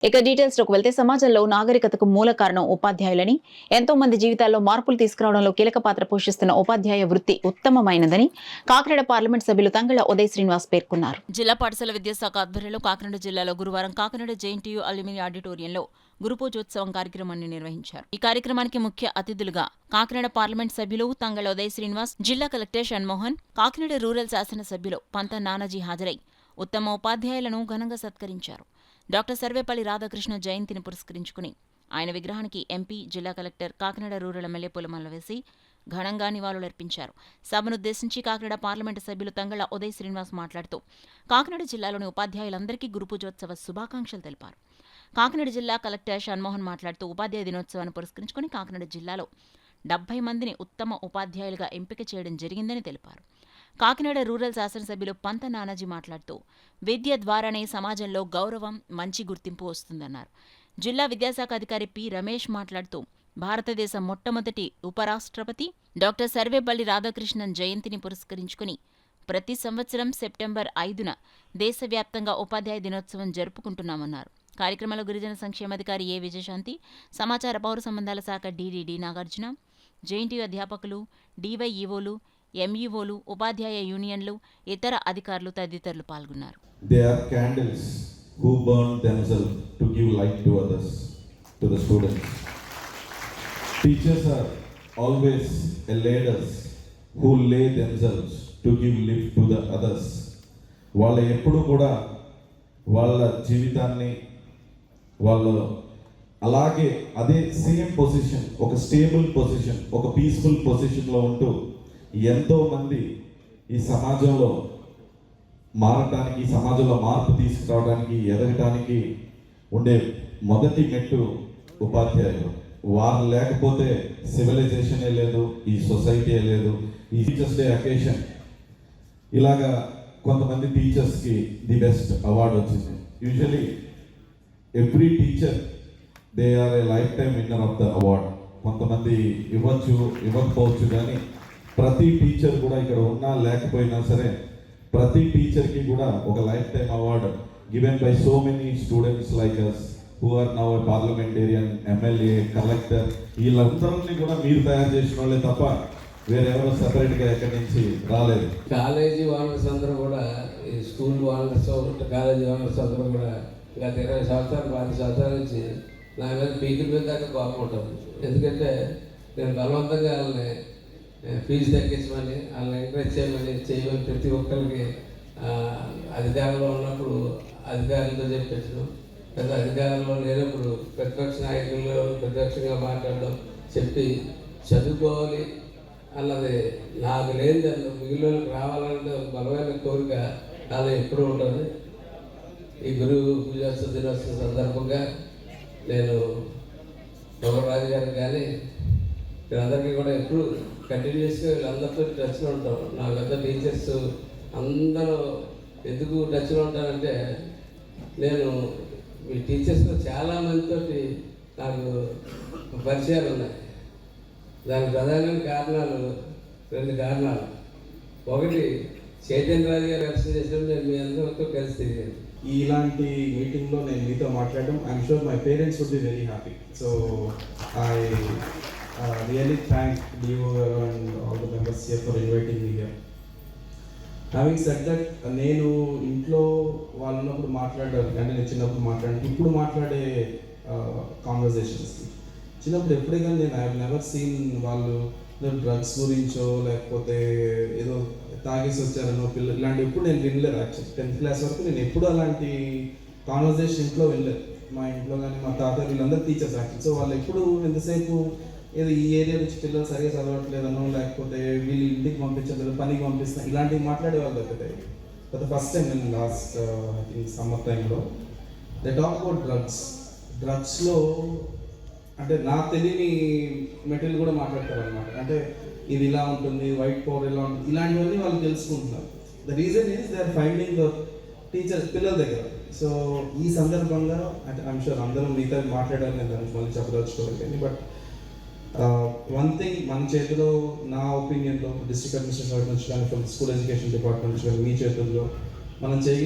ఇక డీటెయిల్స్ లోకి వెళ్తే సమాజంలో నాగరికతకు మూల కారణం ఉపాధ్యాయులని, ఎంతో మంది జీవితాల్లో మార్పులు తీసుకురావడంలో కీలక పాత్ర పోషిస్తున్న ఉపాధ్యాయ వృత్తి ఉత్తమమైనదని కాకినాడ పార్లమెంట్ సభ్యులు తంగళ్ల ఉదయ్ శ్రీనివాస్ పేర్కొన్నారు. జిల్లా పాఠశాల విద్యాశాఖ ఆధ్వర్యంలో కాకినాడ జిల్లాలో గురువారం కాకినాడ జేఎన్టీయూ అల్యూమిని ఆడిటోరియంలో గురుపూజోత్సవం కార్యక్రమాన్ని నిర్వహించారు. ఈ కార్యక్రమానికి ముఖ్య అతిథులుగా కాకినాడ పార్లమెంట్ సభ్యులు తంగళ్ల ఉదయ్ శ్రీనివాస్, జిల్లా కలెక్టర్ షణ్మోహన్, కాకినాడ రూరల్ శాసనసభ్యులు పంత నానాజీ హాజరై ఉత్తమ ఉపాధ్యాయులను ఘనంగా సత్కరించారు. డాక్టర్ సర్వేపల్లి రాధాకృష్ణ జయంతిని పురస్కరించుకుని ఆయన విగ్రహానికి ఎంపీ, జిల్లా కలెక్టర్, కాకినాడ రూరల్ ఎమ్మెల్యే పూలమాలలు వేసి ఘనంగా నివాళులర్పించారు. సభనుద్దేశించి కాకినాడ పార్లమెంటు సభ్యులు తంగళ్ల ఉదయ్ శ్రీనివాస్ మాట్లాడుతూ కాకినాడ జిల్లాలోని ఉపాధ్యాయులందరికీ గురుపూజోత్సవ శుభాకాంక్షలు తెలిపారు. కాకినాడ జిల్లా కలెక్టర్ షణ్మోహన్ మాట్లాడుతూ ఉపాధ్యాయ దినోత్సవాన్ని పురస్కరించుకుని కాకినాడ జిల్లాలో 70 మందిని ఉత్తమ ఉపాధ్యాయులుగా ఎంపిక చేయడం జరిగిందని తెలిపారు. కాకినాడ రూరల్ శాసనసభ్యులు పంత నానాజీ మాట్లాడుతూ విద్య ద్వారానే సమాజంలో గౌరవం, మంచి గుర్తింపు వస్తుందన్నారు. జిల్లా విద్యాశాఖ అధికారి పి రమేష్ మాట్లాడుతూ భారతదేశ మొట్టమొదటి ఉపరాష్ట్రపతి డాక్టర్ సర్వేపల్లి రాధాకృష్ణన్ జయంతిని పురస్కరించుకుని ప్రతి సంవత్సరం సెప్టెంబర్ 5న దేశవ్యాప్తంగా ఉపాధ్యాయ దినోత్సవం జరుపుకుంటున్నామన్నారు. కార్యక్రమంలో గిరిజన సంక్షేమాధికారి ఏ విజయశాంతి, సమాచార పౌర సంబంధాల శాఖ డీడీడీ నాగార్జున, జేఎన్టీయూ అధ్యాపకులు, డీవైఈఓలు, ఎంఈఓలు, ఉపాధ్యాయ యూనియన్లు, ఇతర అధికారులు తదితరులు పాల్గొన్నారు. They are candles who burn themselves to give light to others, to the students. Teachers are always leaders who lay themselves to give lift to the others. వాళ్ళు ఎప్పుడు కూడా వాళ్ళ జీవితాన్ని వాళ్ళు అలాగే అదే సేమ్ పొజిషన్, ఒక స్టేబుల్ పొజిషన్, ఒక పీస్ఫుల్ పొజిషన్లో ఉంటూ ఎంతోమంది ఈ సమాజంలో మారటానికి, సమాజంలో మార్పు తీసుకురావడానికి, ఎదగటానికి ఉండే మొదటి మెట్టు ఉపాధ్యాయులు. వారు లేకపోతే సివిలైజేషనే లేదు, ఈ సొసైటీయే లేదు. ఈ టీచర్స్ డే అకేషన్ ఇలాగా కొంతమంది టీచర్స్కి ది బెస్ట్ అవార్డు వచ్చింది. Usually every teacher they are a life time winner of the award. కొంతమంది ఇవ్వచ్చు, ఇవ్వకపోవచ్చు, కానీ ప్రతి టీచర్ కూడా ఇక్కడ ఉన్నా లేకపోయినా సరే ప్రతి టీచర్కి కూడా ఒక life time award given by so many students like us who are now a parliamentarian, MLA, collector. వీళ్ళందరినీ కూడా మీరు తయారు చేసిన వాళ్ళే తప్ప వేరెవరో సపరేట్గా ఎక్కడి నుంచి రాలేదు. కాలేజీ ఓనర్స్ అందరూ కూడా, ఈ స్కూల్ ఓనర్స్, కాలేజీ ఓనర్స్ అందరూ కూడా గత 20 సంవత్సరాలు 20 సంవత్సరాల నుంచి నా మీద పీకుల మీద దాకా కోపకుంటాను. ఎందుకంటే నేను బలవంతంగా వాళ్ళని ఫీజు తగ్గించమని, వాళ్ళని ఎంకరేజ్ చేయమని ప్రతి ఒక్కరికి అధికారంలో ఉన్నప్పుడు అధికారులతో చెప్పించడం, పెద్ద అధికారంలో లేనప్పుడు ప్రతిపక్ష నాయకులు ప్రతిపక్షంగా మాట్లాడడం, చెప్పి చదువుకోవాలి అన్నది నాకు లేని దాన్ని మిగిలిన రావాలనే బలమైన కోరిక నాలో ఎప్పుడూ ఉంటుంది. ఈ గురు పూజోత్సవ దినోత్సవం సందర్భంగా నేను రాజు గారికి కానీ వీళ్ళందరికీ కూడా ఎప్పుడు కంటిన్యూస్గా వీళ్ళందరితో టచ్లో ఉంటాం. నా పెద్ద టీచర్స్ అందరూ ఎందుకు టచ్లో ఉంటానంటే నేను ఈ టీచర్స్లో చాలామందితో నాకు పరిచయాలు ఉన్నాయి. దానికి ప్రధానమైన కారణాలు 2 కారణాలు. ఒకటి, చైతన్య రాజు గారు అరెస్ట్ చేసినప్పుడు నేను మీ అందరితో కలిసి తిరిగాను. ఇలాంటి మీటింగ్లో నేను మీతో మాట్లాడడం, I'm sure my parents would be very happy. So I really thank you and all the members here for inviting me here. Having said that, నేను ఇంట్లో వాళ్ళు ఉన్నప్పుడు మాట్లాడాను, అంటే నేను చిన్నప్పుడు మాట్లాడాను, ఇప్పుడు మాట్లాడే కాన్వర్జేషన్స్ చిన్నప్పుడు ఎప్పుడే కానీ నేను ఐ హావ్ నెవర్ సీన్ వాళ్ళు డ్రగ్స్ గురించో లేకపోతే ఏదో తాగేసి వచ్చారనో పిల్లలు, ఇలాంటి ఎప్పుడు నేను వినలేదు. యాక్చువల్లీ 10th క్లాస్ వరకు నేను ఎప్పుడు అలాంటి కాన్వర్జేషన్ ఇంట్లో వినలేదు. మా ఇంట్లో కానీ మా తాత వీళ్ళందరూ టీచర్స్ యాక్చువల్లీ. సో వాళ్ళు ఎప్పుడు ఎంతసేపు ఏదో ఈ ఏరియా నుంచి పిల్లలు సరిగా చదవట్లేదనో లేకపోతే వీళ్ళు ఇంటికి పంపించలేదు, పనికి పంపిస్తాను, ఇలాంటివి మాట్లాడేవాళ్ళు తప్పితే బట్ ఫస్ట్ టైం నేను లాస్ట్ ఐ థింక్ సమ్మర్ టైంలో దే టాక్ అబౌట్ డ్రగ్స్లో అంటే నాకు తెలియని మెటీరియల్ కూడా మాట్లాడతారు అనమాట. అంటే ఇది ఇలా ఉంటుంది, వైట్ పవర్ ఇలా ఉంటుంది, ఇలాంటివన్నీ వాళ్ళు తెలుసుకుంటున్నారు. The reason is they are finding the teachers పిల్లల దగ్గర. సో ఈ సందర్భంగా అంటే ఐఎమ్ షూర్ అందరూ మిగతా మాట్లాడాలని నేను దానికి మళ్ళీ చెప్పదలుచుకోవాలి. బట్ వన్ థింగ్ మన చేతిలో, నా ఒపీనియన్లో, డిస్ట్రిక్ట్ అడ్మినిస్ట్రేషన్ నుంచి కానీ, ఫ్రమ్ స్కూల్ ఎడ్యుకేషన్ డిపార్ట్మెంట్ నుంచి కానీ మీ చేతుల్లో మనం